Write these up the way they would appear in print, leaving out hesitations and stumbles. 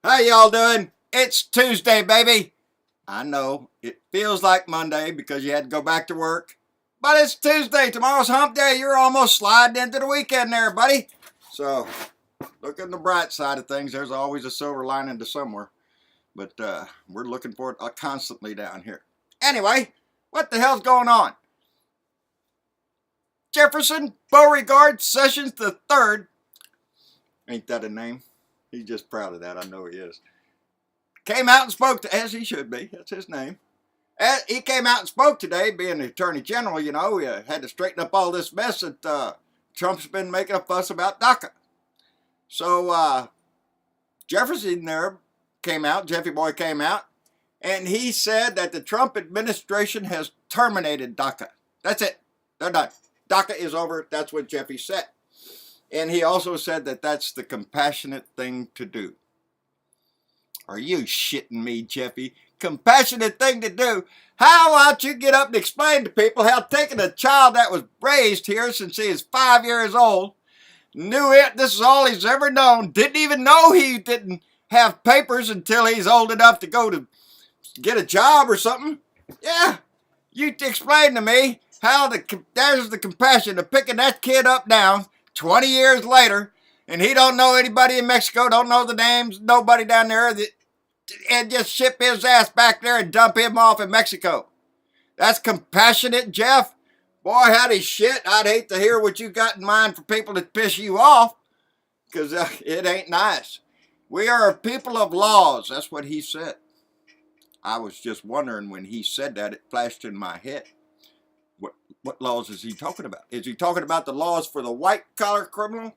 How y'all doing? It's Tuesday, baby. I know it feels like Monday because you had to go back to work, but it's Tuesday. Tomorrow's hump day. You're almost sliding into the weekend there, buddy. So look at the bright side of things. There's always a silver lining to somewhere, but we're looking for it constantly down here. Anyway, what the hell's going on? Jefferson Beauregard Sessions the Third. Ain't that a name? He's just proud of that. I know he is. Came out and spoke, as he should be. That's his name. He came out and spoke today, being the Attorney General, you know. He had to straighten up all this mess that Trump's been making a fuss about DACA. So Jefferson there came out, Jeffy Boy came out, and he said that the Trump administration has terminated DACA. That's it. They're done. DACA is over. That's what Jeffy said. And he also said that that's the compassionate thing to do. Are you shitting me, Jeffy? Compassionate thing to do? How about you get up and explain to people how taking a child that was raised here since he is 5 years old, knew it, this is all he's ever known, didn't even know he didn't have papers until he's old enough to go to get a job or something? Yeah, you explain to me how there's the compassion of picking that kid up now 20 years later, and he don't know anybody in Mexico, don't know the names, nobody down there, and just ship his ass back there and dump him off in Mexico. That's compassionate, Jeff? Boy, howdy shit. I'd hate to hear what you got in mind for people that piss you off, because it ain't nice. We are a people of laws. That's what he said. I was just wondering when he said that, it flashed in my head. What laws is he talking about? Is he talking about the laws for the white-collar criminal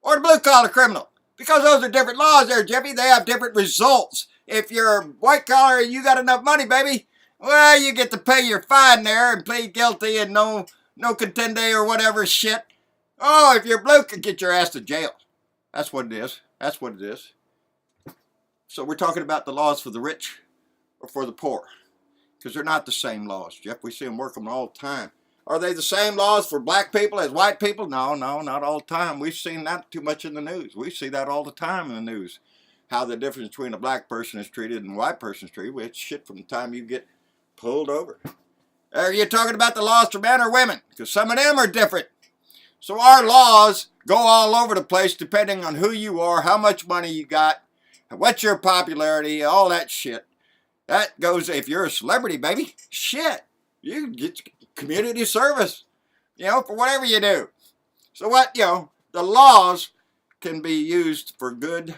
or the blue-collar criminal? Because those are different laws there, Jeffy. They have different results. If you're white-collar and you got enough money, baby, well, you get to pay your fine there and plead guilty and no contende or whatever shit. Oh, if you're blue, could get your ass to jail. That's what it is. That's what it is. So we're talking about the laws for the rich or for the poor. Because they're not the same laws, Jeff. We see them work them all the time. Are they the same laws for black people as white people? No, not all the time. We've seen that too much in the news. We see that all the time in the news. How the difference between a black person is treated and a white person is treated. Well, it's shit from the time you get pulled over. Are you talking about the laws for men or women? Because some of them are different. So our laws go all over the place depending on who you are, how much money you got, what's your popularity, all that shit. That goes, if you're a celebrity, baby, shit. You get community service, for whatever you do. So what, the laws can be used for good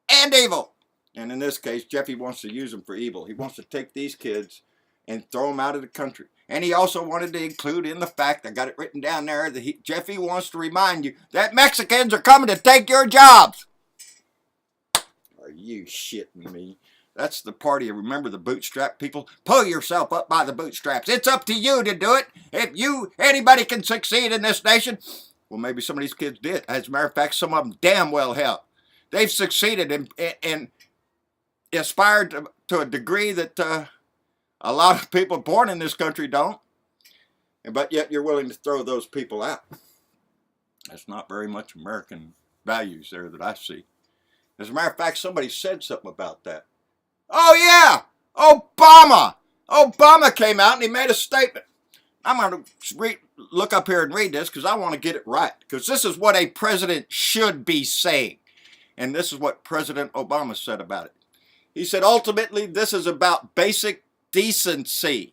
and evil. And in this case, Jeffy wants to use them for evil. He wants to take these kids and throw them out of the country. And he also wanted to include in the fact, I got it written down there, that Jeffy wants to remind you that Mexicans are coming to take your jobs. Are you shitting me? That's the party. Remember the bootstrap people? Pull yourself up by the bootstraps. It's up to you to do it. If anybody can succeed in this nation, well, maybe some of these kids did. As a matter of fact, some of them damn well have. They've succeeded and aspired to a degree that a lot of people born in this country don't. But yet you're willing to throw those people out. That's not very much American values there that I see. As a matter of fact, somebody said something about that. Oh, yeah, Obama came out and he made a statement. I'm going to look up here and read this because I want to get it right. Because this is what a president should be saying. And this is what President Obama said about it. He said, ultimately, this is about basic decency.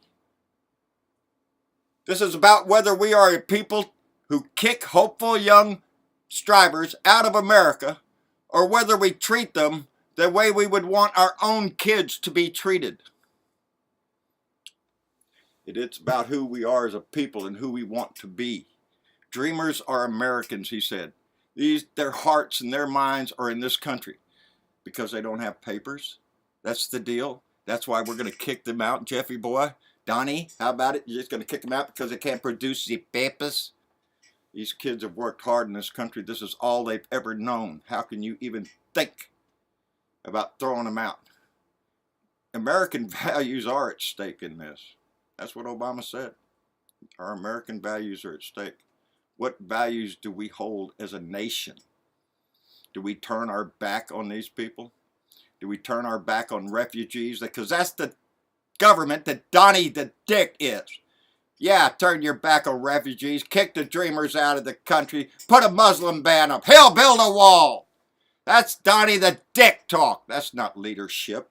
This is about whether we are a people who kick hopeful young strivers out of America or whether we treat them the way we would want our own kids to be treated. It's about who we are as a people and who we want to be. Dreamers are Americans, he said. Their hearts and their minds are in this country because they don't have papers. That's the deal. That's why we're going to kick them out, Jeffy boy. Donnie, how about it? You're just going to kick them out because they can't produce the papers? These kids have worked hard in this country. This is all they've ever known. How can you even think about throwing them out? American values are at stake in this. That's what Obama said. Our American values are at stake. What values do we hold as a nation? Do we turn our back on these people? Do we turn our back on refugees? Because that's the government that Donnie the Dick is. Yeah, turn your back on refugees, kick the dreamers out of the country, put a Muslim ban up, hell, build a wall. That's Donnie the Dick talk. That's not leadership.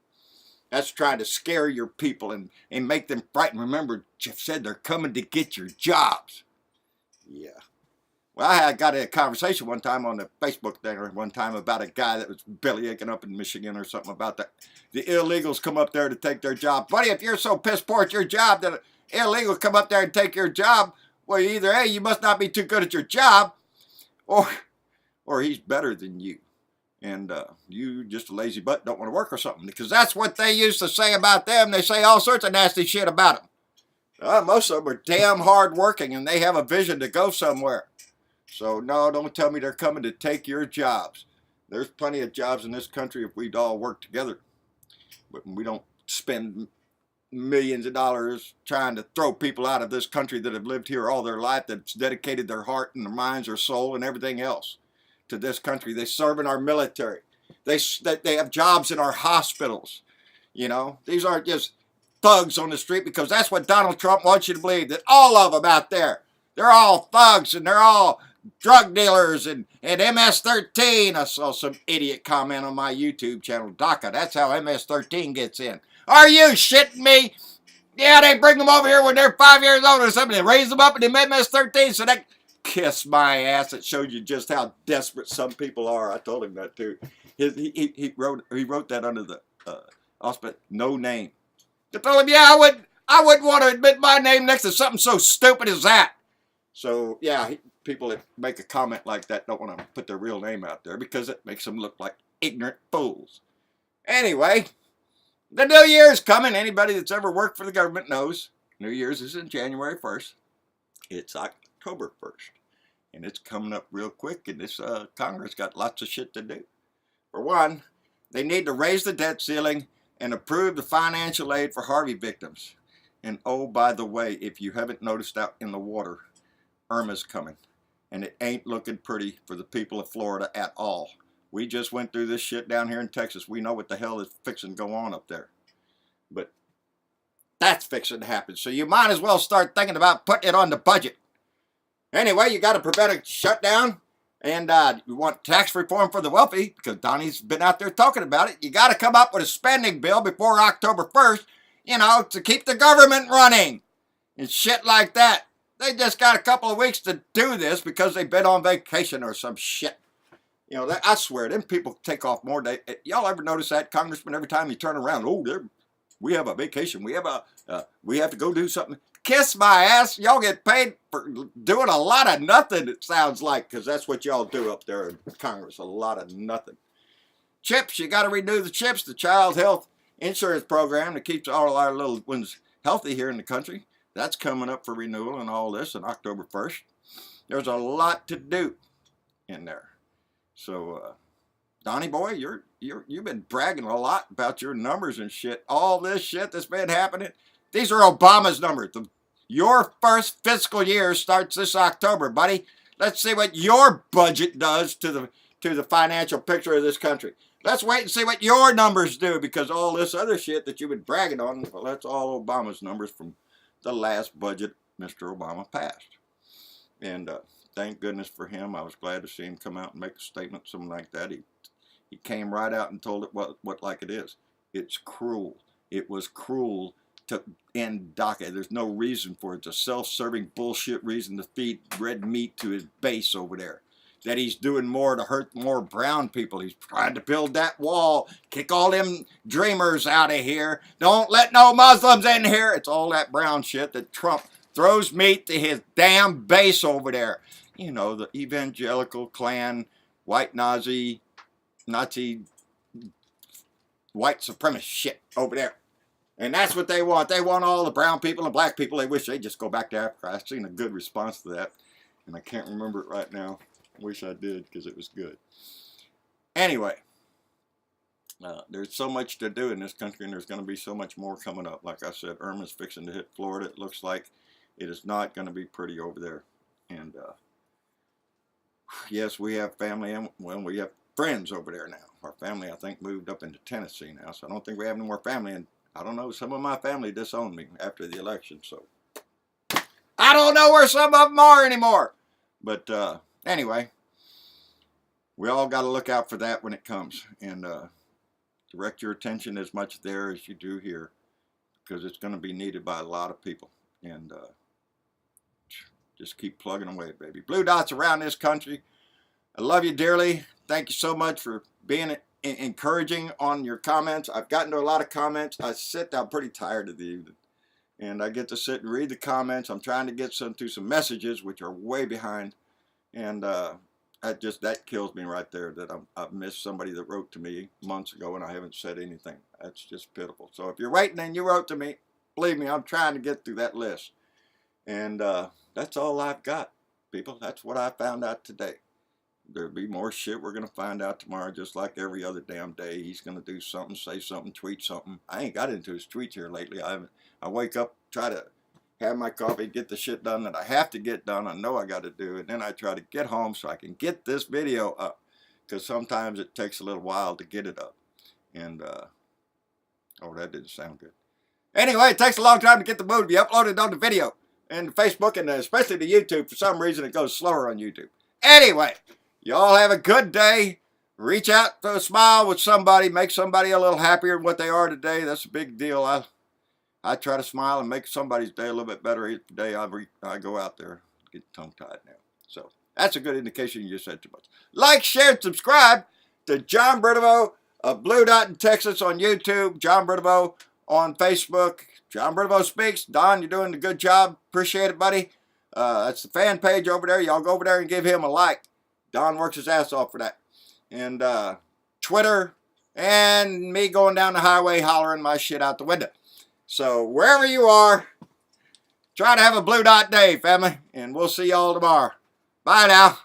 That's trying to scare your people and make them frightened. Remember, Jeff said they're coming to get your jobs. Yeah. Well, I got a conversation one time on the Facebook there one time about a guy that was bellyaching up in Michigan or something about that. The illegals come up there to take their job. Buddy, if you're so piss poor at your job that an illegal come up there and take your job, well, either A, you must not be too good at your job, or he's better than you. And you just a lazy butt, don't want to work or something. Because that's what they used to say about them. They say all sorts of nasty shit about them. Most of them are damn hard working and they have a vision to go somewhere. So no, don't tell me they're coming to take your jobs. There's plenty of jobs in this country if we'd all work together. But we don't spend millions of dollars trying to throw people out of this country that have lived here all their life, that's dedicated their heart and their minds, their soul, and everything else to this country. They serve in our military. They have jobs in our hospitals. You know, these aren't just thugs on the street, because that's what Donald Trump wants you to believe, that all of them out there, they're all thugs and they're all drug dealers and MS-13. I saw some idiot comment on my YouTube channel, DACA. That's how MS-13 gets in. Are you shitting me? Yeah, they bring them over here when they're 5 years old or something. They raise them up and they MS-13 so they kiss my ass. It shows you just how desperate some people are. I told him that too. He wrote that under the auspice, no name. I told him, yeah, I wouldn't want to admit my name next to something so stupid as that. So yeah, people that make a comment like that don't want to put their real name out there because it makes them look like ignorant fools. Anyway, the New Year's coming. Anybody that's ever worked for the government knows New Year's is in January 1st. It's October 1st. And it's coming up real quick, and this Congress got lots of shit to do. For one, they need to raise the debt ceiling and approve the financial aid for Harvey victims. And oh, by the way, if you haven't noticed out in the water, Irma's coming. And it ain't looking pretty for the people of Florida at all. We just went through this shit down here in Texas. We know what the hell is fixing to go on up there. But that's fixing to happen. So you might as well start thinking about putting it on the budget. Anyway, you got to prevent a shutdown. And you want tax reform for the wealthy, because Donnie's been out there talking about it. You got to come up with a spending bill before October 1st, you know, to keep the government running and shit like that. They just got a couple of weeks to do this because they've been on vacation or some shit. You know, I swear, them people take off more. Y'all ever notice that, Congressman? Every time you turn around, oh, we have a vacation. We have to go do something. Kiss my ass. Y'all get paid for doing a lot of nothing, it sounds like, because that's what y'all do up there in Congress, a lot of nothing. CHIPS, you got to renew the CHIPS, the Child Health Insurance Program that keeps all our little ones healthy here in the country. That's coming up for renewal and all this on October 1st. There's a lot to do in there. So, Donnie boy, you've been bragging a lot about your numbers and shit. All this shit that's been happening. These are Obama's numbers. Your first fiscal year starts this October, buddy. Let's see what your budget does to the financial picture of this country. Let's wait and see what your numbers do, because all this other shit that you've been bragging on, well, that's all Obama's numbers from the last budget Mr. Obama passed. And thank goodness for him. I was glad to see him come out and make a statement, something like that. He came right out and told it what like it is. It's cruel. It was cruel to end DACA. There's no reason for it. It's a self-serving bullshit reason to feed red meat to his base over there. That he's doing more to hurt more brown people. He's trying to build that wall, kick all them dreamers out of here. Don't let no Muslims in here. It's all that brown shit that Trump throws meat to his damn base over there. You know, the evangelical Klan, white Nazi, white supremacist shit over there. And that's what they want. They want all the brown people and black people. They wish they'd just go back to Africa. I've seen a good response to that, and I can't remember it right now. Wish I did, because it was good. Anyway, there's so much to do in this country, and there's going to be so much more coming up. Like I said, Irma's fixing to hit Florida. It looks like it is not going to be pretty over there. And yes, we have family, and well, we have friends over there now. Our family, I think, moved up into Tennessee now, so I don't think we have any more family. And I don't know, some of my family disowned me after the election, so I don't know where some of them are anymore. But anyway, we all got to look out for that when it comes, and direct your attention as much there as you do here, because it's going to be needed by a lot of people. And just keep plugging away, baby. Blue dots around this country. I love you dearly. Thank you so much for being encouraging on your comments. I've gotten to a lot of comments. I'm pretty tired of the evening, and I get to sit and read the comments. I'm trying to get through some messages which are way behind, and that kills me right there, that I've missed somebody that wrote to me months ago and I haven't said anything. That's just pitiful. So if you're waiting and you wrote to me, believe me, I'm trying to get through that list. And that's all I've got, people. That's what I found out today. There'll be more shit we're going to find out tomorrow, just like every other damn day. He's going to do something, say something, tweet something. I ain't got into his tweets here lately. I wake up, try to have my coffee, get the shit done that I have to get done. I know I got to do, and then I try to get home so I can get this video up, because sometimes it takes a little while to get it up. And oh, that didn't sound good. Anyway, it takes a long time to get the movie uploaded on the video and Facebook, and especially the YouTube. For some reason, it goes slower on YouTube. Anyway, y'all have a good day. Reach out to a smile with somebody, make somebody a little happier than what they are today. That's a big deal. I try to smile and make somebody's day a little bit better each day I go out there. Get tongue-tied now. So that's a good indication you just said too much. Like, share, and subscribe to John Britavo of Blue Dot in Texas on YouTube. John Britavo on Facebook. John Britavo Speaks. Don, you're doing a good job. Appreciate it, buddy. That's the fan page over there. Y'all go over there and give him a like. Don works his ass off for that. And Twitter, and me going down the highway hollering my shit out the window. So wherever you are, try to have a blue dot day, family, and we'll see y'all tomorrow. Bye now.